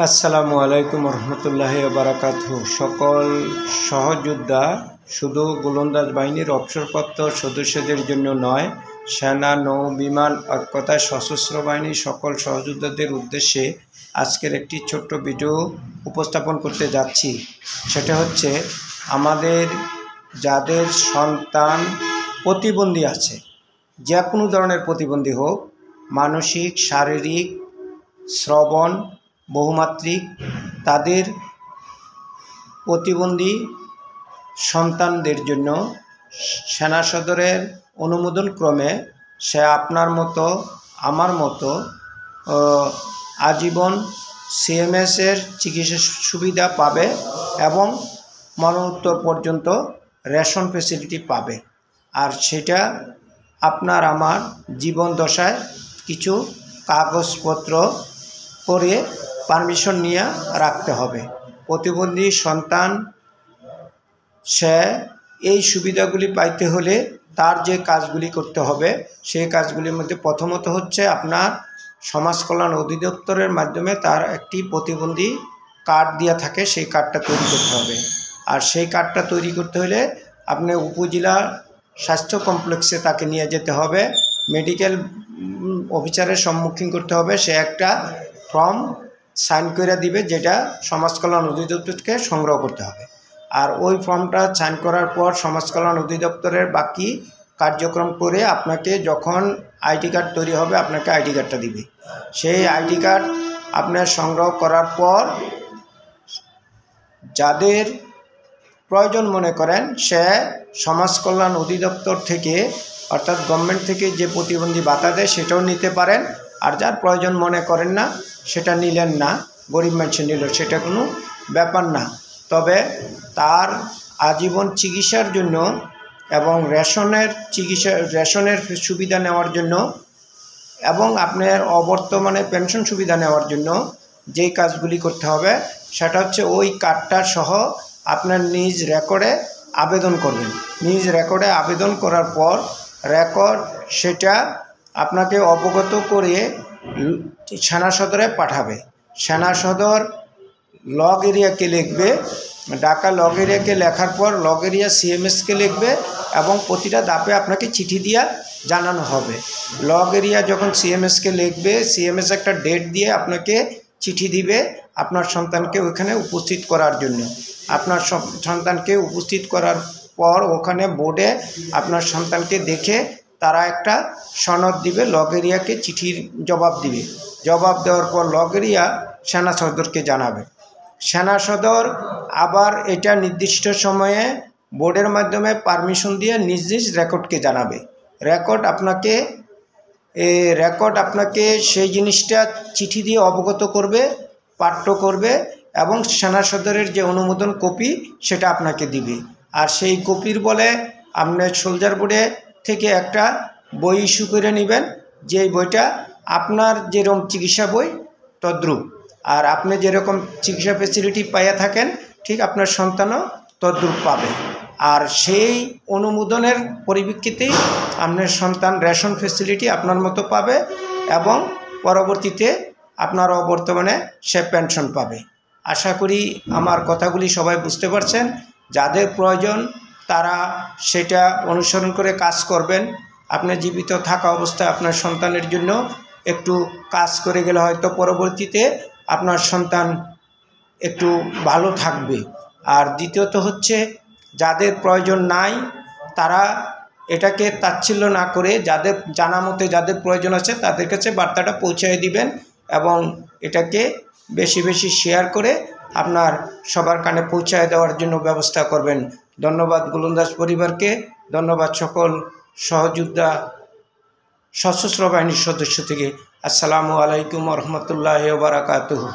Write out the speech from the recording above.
আসসালামু আলাইকুম রহমতুল্লাহি ওয়া বারাকাতুহু। সকল সহযোদ্ধা শুধু গোলন্দাজ বাহিনীর অবসরপ্রাপ্ত সদস্যদের জন্য নয়, সেনা, নৌ, বিমান, অক্ষতায় সশস্ত্র বাহিনীর সকল সহযোদ্ধাদের উদ্দেশ্যে আজকের একটি ছোট্ট ভিডিও উপস্থাপন করতে যাচ্ছি। সেটা হচ্ছে আমাদের যাদের সন্তান প্রতিবন্ধী আছে, যে কোনো ধরনের প্রতিবন্ধী হোক, মানসিক, শারীরিক, শ্রবণ, বহুমাত্রিক, তাদের প্রতিবন্ধী সন্তানদের জন্য সেনা সদরের অনুমোদন ক্রমে সে আপনার মতো আমার মতো আজীবন সিএমএসের চিকিৎসা সুবিধা পাবে এবং মরণোত্তর পর্যন্ত রেশন ফ্যাসিলিটি পাবে। আর সেটা আপনার আমার জীবন দশায় কিছু কাগজপত্র করে পারমিশন নিয়ে রাখতে হবে। প্রতিবন্ধী সন্তান সে এই সুবিধাগুলি পাইতে হলে তার যে কাজগুলি করতে হবে সেই কাজগুলির মধ্যে প্রথমত হচ্ছে আপনার সমাজ কল্যাণ অধিদপ্তরের মাধ্যমে তার একটি প্রতিবন্ধী কার্ড দেওয়া থাকে, সেই কার্ডটা তৈরি করতে হবে। আর সেই কার্ডটা তৈরি করতে হলে আপনি উপজেলা স্বাস্থ্য কমপ্লেক্সে তাকে নিয়ে যেতে হবে, মেডিকেল অফিসারের সম্মুখীন করতে হবে। সে একটা ফর্ম সাইন করে দিবে, যেটা সমাজ কল্যাণ অধিদপ্তরকে সংগ্রহ করতে হবে। আর ওই ফর্মটা সাইন করার পর সমাজ কল্যাণ অধিদপ্তরের বাকি কার্যক্রম করে আপনাকে যখন আইডি কার্ড তৈরি হবে আপনাকে আইডি কার্ডটা দিবে। সেই আইডি কার্ড আপনার সংগ্রহ করার পর যাদের প্রয়োজন মনে করেন সে সমাজ কল্যাণ অধিদপ্তর থেকে অর্থাৎ গভর্নমেন্ট থেকে যে প্রতিবন্ধী ভাতা দেয় সেটাও নিতে পারেন। আর যার প্রয়োজন মনে করেন না সেটা নিলেন না, গরিব মানুষ নিল, সেটা কোনো ব্যাপার না। তবে তার আজীবন চিকিৎসার জন্য এবং রেশনের সুবিধা নেওয়ার জন্য এবং আপনার অবর্তমানে পেনশন সুবিধা নেওয়ার জন্য যেই কাজগুলি করতে হবে সেটা হচ্ছে ওই কার্ডটা সহ আপনার নিজ রেকর্ডে আবেদন করবেন। নিজ রেকর্ডে আবেদন করার পর রেকর্ড সেটা আপনাকে অবগত করে সেনা সদরে পাঠাবে। সেনা সদর লগ এরিয়াকে লিখবে, ঢাকা লগ এরিয়াকে লেখার পর লগ এরিয়া সিএমএসকে লিখবে এবং প্রতিটা ধাপে আপনাকে চিঠি দিয়ে জানানো হবে। লগ এরিয়া যখন সিএমএসকে লিখবে, সিএমএস একটা ডেট দিয়ে আপনাকে চিঠি দিবে আপনার সন্তানকে ওইখানে উপস্থিত করার জন্য। আপনার সন্তানকে উপস্থিত করার পর ওখানে বোর্ডে আপনার সন্তানকে দেখে তারা একটা সনদ দিবে, লগ এরিয়াকে চিঠির জবাব দিবে। জবাব দেওয়ার পর লগ এরিয়া সেনা সদরকে জানাবে। সেনা সদর আবার এটা নির্দিষ্ট সময়ে বোর্ডের মাধ্যমে পারমিশন দিয়ে নিজ নিজ রেকর্ডকে জানাবে। রেকর্ড আপনাকে সেই জিনিসটা চিঠি দিয়ে অবগত করবে, পাঠ্য করবে এবং সেনা সদরের যে অনুমোদন কপি সেটা আপনাকে দিবে। আর সেই কপির বলে আপনার সোলজার বোর্ডে থেকে একটা বই ইস্যু করে নেবেন, যেই বইটা আপনার যেরকম চিকিৎসা বই তদ্রূপ। আর আপনি যেরকম চিকিৎসা ফ্যাসিলিটি পাইয়া থাকেন ঠিক আপনার সন্তানও তদ্রূপ পাবে। আর সেই অনুমোদনের পরিপ্রেক্ষিতেই আপনার সন্তান রেশন ফ্যাসিলিটি আপনার মতো পাবে এবং পরবর্তীতে আপনার বর্তমানে সে পেনশন পাবে। আশা করি আমার কথাগুলি সবাই বুঝতে পারছেন। যাদের প্রয়োজন তারা সেটা অনুসরণ করে কাজ করবেন। আপনি জীবিত থাকা অবস্থায় আপনার সন্তানের জন্য একটু কাজ করে গেলে হয়তো পরবর্তীতে আপনার সন্তান একটু ভালো থাকবে। আর দ্বিতীয়ত হচ্ছে যাদের প্রয়োজন নাই তারা এটাকে তাচ্ছিল্য না করে যাদের জানা মতে যাদের প্রয়োজন আছে তাদের কাছে বার্তাটা পৌঁছে দিবেন এবং এটাকে বেশি বেশি শেয়ার করে আপনার সবার কানে পৌঁছায় দেওয়ার জন্য ব্যবস্থা করবেন। ধন্যবাদ গোলন্দাজ পরিবারকে, ধন্যবাদ সকল সহযোদ্ধা সশস্ত্র বাহিনীর সদস্য থেকে। আসসালামু আলাইকুম রহমতুল্লাহি ওয়া বারাকাতুহু।